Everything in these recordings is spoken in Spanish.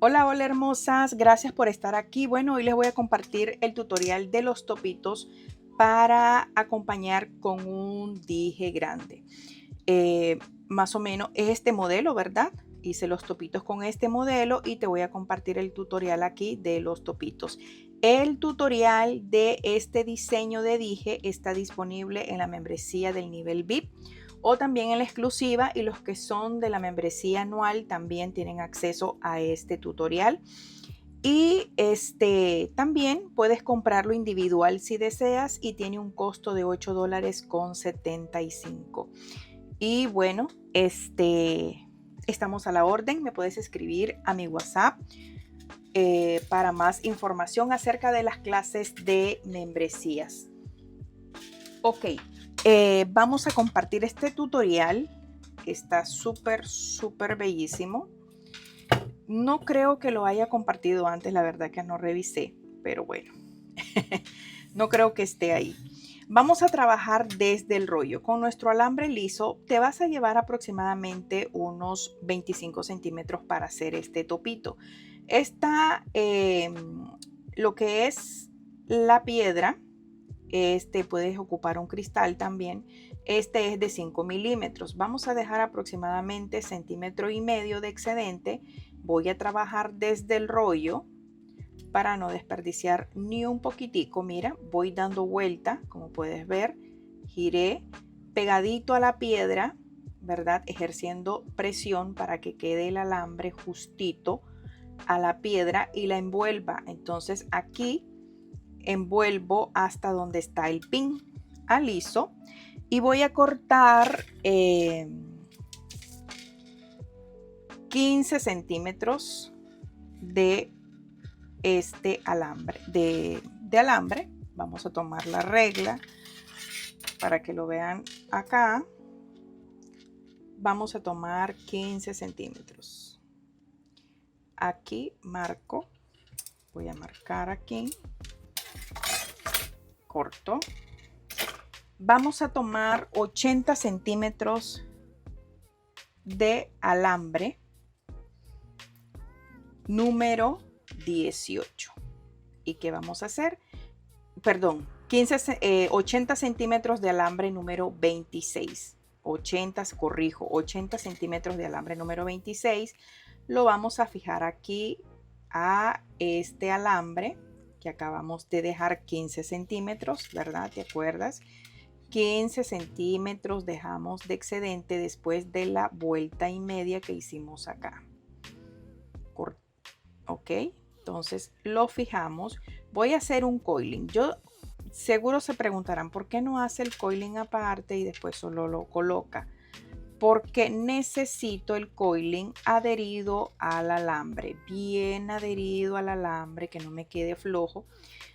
Hola, hola hermosas, gracias por estar aquí. Bueno, hoy les voy a compartir el tutorial de los topitos para acompañar con un dije grande. Más o menos es este modelo, ¿verdad? Hice los topitos con este modelo y te voy a compartir el tutorial aquí de los topitos. El tutorial de este diseño de dije está disponible en la membresía del nivel VIP o también en la exclusiva, y los que son de la membresía anual también tienen acceso a este tutorial. Y también puedes comprarlo individual si deseas y tiene un costo de $8,75. Y bueno, estamos a la orden. Me puedes escribir a mi WhatsApp para más información acerca de las clases de membresías. Ok, vamos a compartir este tutorial que está súper bellísimo. No creo que lo haya compartido antes, la verdad que no revisé, pero bueno, no creo que esté ahí. Vamos a trabajar desde el rollo. Con nuestro alambre liso te vas a llevar aproximadamente unos 25 centímetros para hacer este topito. Lo que es la piedra, puedes ocupar un cristal también. Este es de 5 milímetros. Vamos a dejar aproximadamente 1,5 centímetros de excedente. Voy a trabajar desde el rollo para no desperdiciar ni un poquitico. Mira, voy dando vuelta, como puedes ver, giré pegadito a la piedra, ¿verdad? Ejerciendo presión para que quede el alambre justito a la piedra y la envuelva. Entonces aquí envuelvo hasta donde está el pin aliso y voy a cortar 15 centímetros de este alambre de alambre. Vamos a tomar la regla para que lo vean acá. Vamos a tomar 15 centímetros. Aquí marco, voy a marcar aquí, corto. Vamos a tomar 80 centímetros de alambre número 18. ¿Y qué vamos a hacer? Perdón, 80 centímetros de alambre número 26. 80 centímetros de alambre número 26. Lo vamos a fijar aquí a este alambre que acabamos de dejar 15 centímetros, ¿verdad? ¿Te acuerdas? 15 centímetros dejamos de excedente después de la vuelta y media que hicimos acá. Ok, entonces lo fijamos. Voy a hacer un coiling. Seguro se preguntarán por qué no hace el coiling aparte y después solo lo coloca. Porque necesito el coiling adherido al alambre, bien adherido al alambre, que no me quede flojo.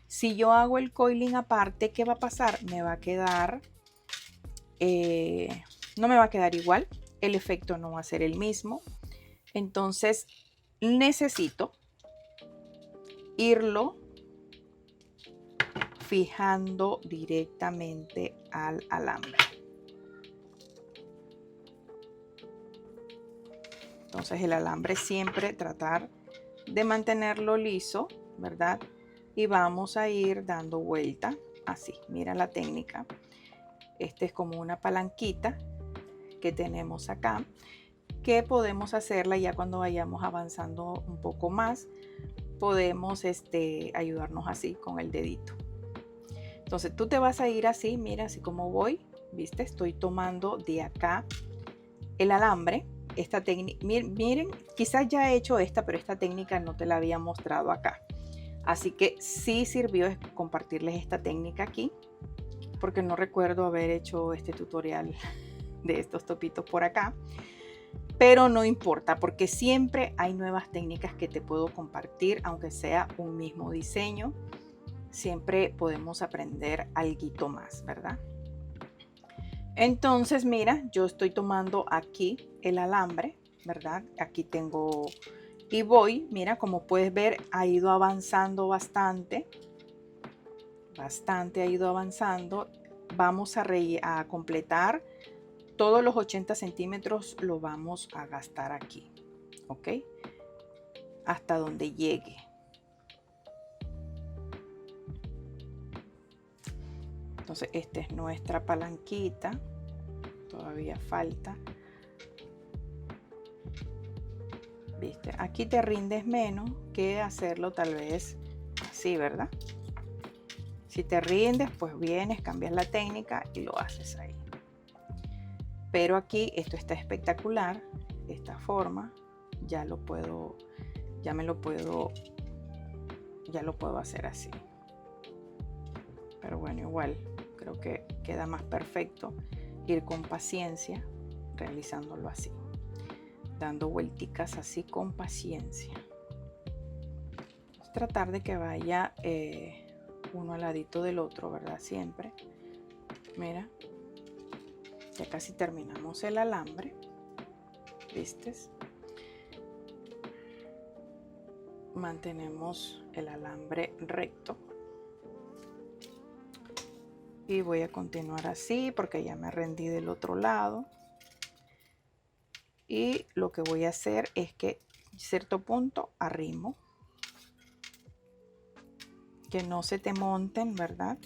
Si yo hago el coiling aparte, ¿qué va a pasar? Me va a quedar, no me va a quedar igual, el efecto no va a ser el mismo. Entonces necesito irlo fijando directamente al alambre. Entonces el alambre siempre tratar de mantenerlo liso, ¿verdad? Y vamos a ir dando vuelta así. Mira la técnica. Este es como una palanquita que tenemos acá, que podemos hacerla ya cuando vayamos avanzando un poco más. Podemos ayudarnos así con el dedito. Entonces tú te vas a ir así, mira, así como voy, ¿viste? Estoy tomando de acá el alambre. Esta técnica, miren, quizás ya he hecho esta, pero esta técnica no te la había mostrado acá. Así que sí sirvió compartirles esta técnica aquí, porque no recuerdo haber hecho este tutorial de estos topitos por acá. Pero no importa, porque siempre hay nuevas técnicas que te puedo compartir, aunque sea un mismo diseño. Siempre podemos aprender algo más, ¿verdad? Entonces, mira, yo estoy tomando aquí el alambre, ¿verdad? Aquí tengo y voy, mira, como puedes ver, ha ido avanzando bastante ha ido avanzando. Vamos a completar todos los 80 centímetros, lo vamos a gastar aquí, ¿ok? hasta donde llegue. Entonces esta es nuestra palanquita, todavía falta. ¿Viste? Aquí te rindes menos que hacerlo tal vez así, ¿verdad? Si te rindes, pues vienes, cambias la técnica y lo haces ahí. Pero aquí esto está espectacular, esta forma, ya lo puedo hacer así. Pero bueno, igual creo que queda más perfecto ir con paciencia realizándolo así, dando vuelticas así con paciencia. Tratar de que vaya uno al ladito del otro, ¿verdad? Siempre. Mira, ya casi terminamos el alambre. ¿Viste? Mantenemos el alambre recto. Y voy a continuar así porque ya me rendí del otro lado. Y lo que voy a hacer es que a cierto punto arrimo. Que no se te monten, ¿verdad?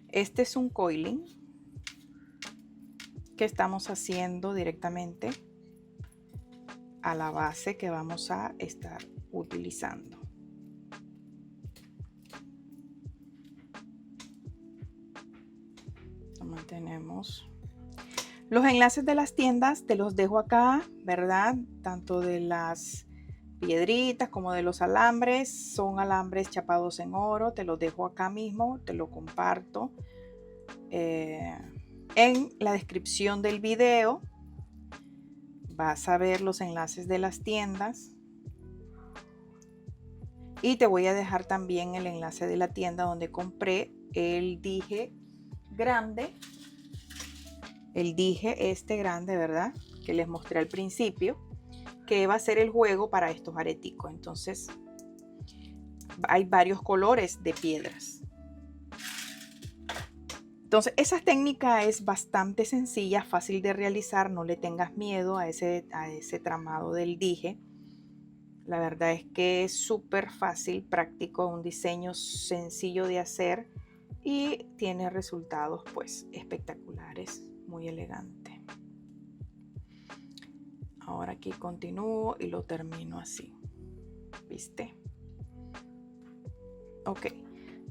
Este es un coiling que estamos haciendo directamente a la base que vamos a estar utilizando. Lo mantenemos. Los enlaces de las tiendas te los dejo acá, ¿verdad? Tanto de las piedritas como de los alambres. Son alambres chapados en oro. Te los dejo acá mismo, te lo comparto. En la descripción del video vas a ver los enlaces de las tiendas y te voy a dejar también el enlace de la tienda donde compré el dije grande, el dije este grande, ¿verdad? Que les mostré al principio, que va a ser el juego para estos areticos. Entonces hay varios colores de piedras. Entonces esa técnica es bastante sencilla, fácil de realizar, no le tengas miedo a ese tramado del dije. La verdad es que es súper fácil, práctico, un diseño sencillo de hacer y tiene resultados pues espectaculares, muy elegante. Ahora aquí continúo y lo termino así, ¿viste? Ok,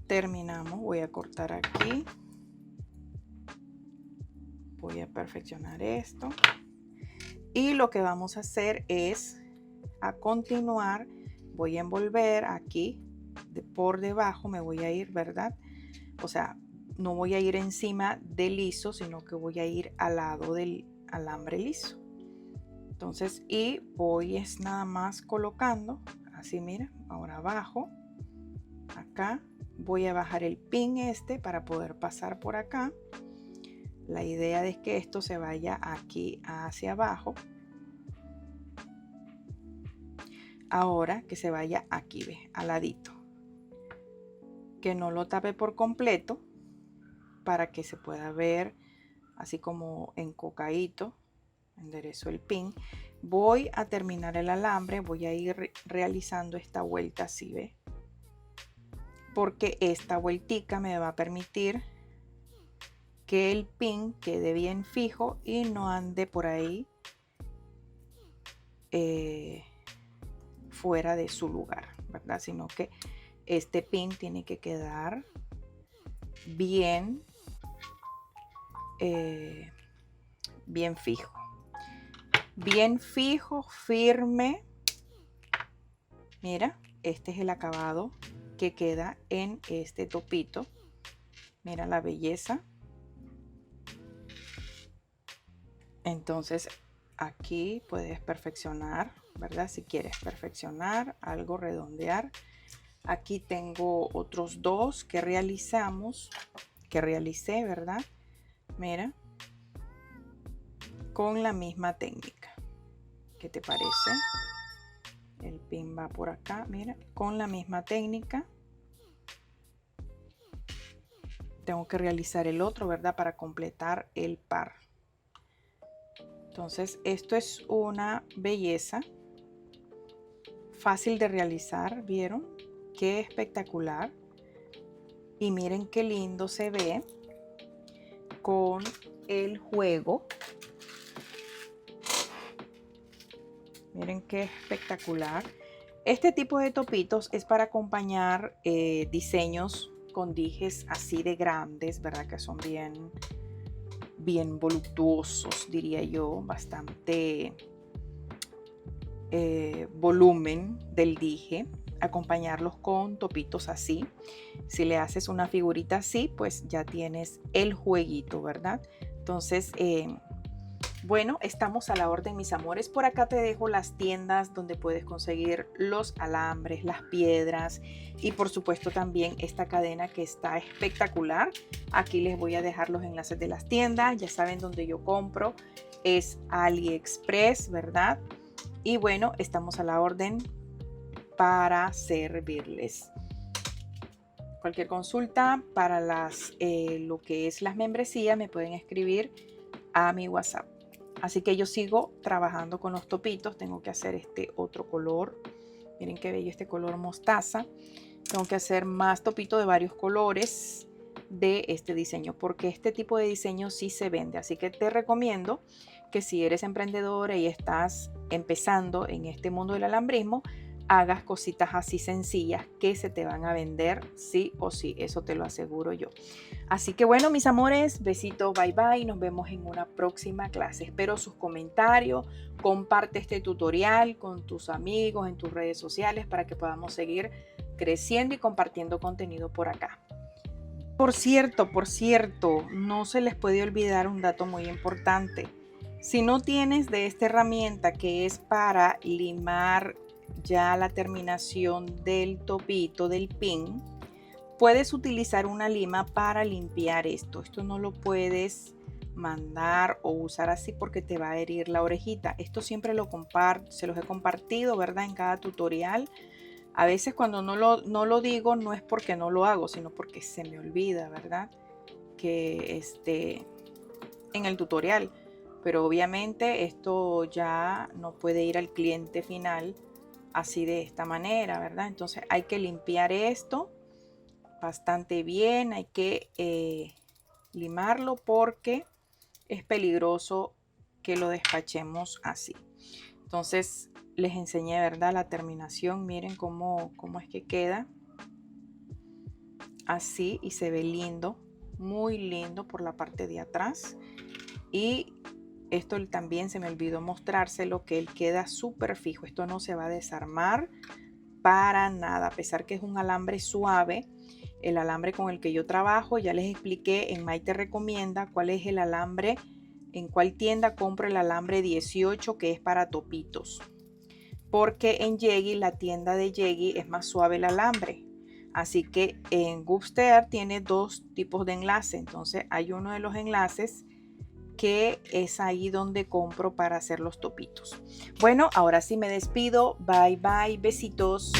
terminamos, voy a cortar aquí. Voy a perfeccionar esto y lo que vamos a hacer es a continuar voy a envolver aquí por debajo, me voy a ir, ¿verdad? O sea, no voy a ir encima del liso, sino que voy a ir al lado del alambre liso. Entonces, y voy es nada más colocando así, mira, ahora abajo, acá voy a bajar el pin este para poder pasar por acá. La idea es que esto se vaya aquí hacia abajo. Ahora que se vaya aquí, ¿ves? Al ladito. Que no lo tape por completo para que se pueda ver así como encocadito. Enderezo el pin. Voy a terminar el alambre. Voy a ir realizando esta vuelta así, ¿ves? Porque esta vueltica me va a permitir que el pin quede bien fijo y no ande por ahí fuera de su lugar, ¿verdad? Sino que este pin tiene que quedar bien bien fijo, firme. Mira, este es el acabado que queda en este topito. Mira la belleza. Entonces aquí puedes perfeccionar, ¿verdad? Si quieres perfeccionar algo, redondear. Aquí tengo otros dos que realicé, ¿verdad? Mira, con la misma técnica. ¿Qué te parece? El pin va por acá, mira, con la misma técnica. Tengo que realizar el otro, ¿verdad? Para completar el par. Entonces, esto es una belleza. fácil de realizar, ¿vieron? Qué espectacular. Y miren qué lindo se ve con el juego. Miren qué espectacular. Este tipo de topitos es para acompañar diseños con dijes así de grandes, ¿verdad? Que son bien voluptuosos, diría yo, bastante volumen del dije. Acompañarlos con topitos así. Si le haces una figurita así, pues ya tienes el jueguito, ¿verdad? Entonces, bueno, estamos a la orden, mis amores. Por acá te dejo las tiendas donde puedes conseguir los alambres, las piedras y por supuesto también esta cadena que está espectacular. Aquí les voy a dejar los enlaces de las tiendas. Ya saben dónde yo compro. Es AliExpress, ¿verdad? Y bueno, estamos a la orden para servirles. Cualquier consulta para lo que es las membresías me pueden escribir a mi WhatsApp. Así que yo sigo trabajando con los topitos. Tengo que hacer este otro color. Miren qué bello este color mostaza. Tengo que hacer más topitos de varios colores de este diseño, porque este tipo de diseño sí se vende. Así que te recomiendo que si eres emprendedora y estás empezando en este mundo del alambrismo, hagas cositas así sencillas que se te van a vender sí o sí, eso te lo aseguro yo. Así que bueno, mis amores, besitos, bye bye, nos vemos en una próxima clase. Espero sus comentarios, comparte este tutorial con tus amigos en tus redes sociales para que podamos seguir creciendo y compartiendo contenido por acá. Por cierto, no se les puede olvidar un dato muy importante. Si no tienes de esta herramienta que es para limar ya la terminación del topito, del pin, puedes utilizar una lima para limpiar esto. Esto no lo puedes mandar o usar así porque te va a herir la orejita. Esto siempre se los he compartido, ¿verdad? En cada tutorial. A veces cuando no lo digo no es porque no lo hago, sino porque se me olvida, ¿verdad? Que en el tutorial. Pero obviamente esto ya no puede ir al cliente final así de esta manera, ¿verdad? Entonces hay que limpiar esto bastante bien, hay que limarlo porque es peligroso que lo despachemos así. Entonces les enseñé, ¿verdad? La terminación, miren cómo es que queda así y se ve lindo, muy lindo por la parte de atrás. Y esto también se me olvidó mostrárselo, que él queda súper fijo. Esto no se va a desarmar para nada, a pesar que es un alambre suave. El alambre con el que yo trabajo, ya les expliqué en Maite Recomienda cuál es el alambre, en cuál tienda compro el alambre 18 que es para topitos. Porque en Yeggy, la tienda de Yeggy, es más suave el alambre. Así que en Goodster tiene dos tipos de enlace. Entonces hay uno de los enlaces que es ahí donde compro para hacer los topitos. Bueno, ahora sí me despido. Bye bye, besitos.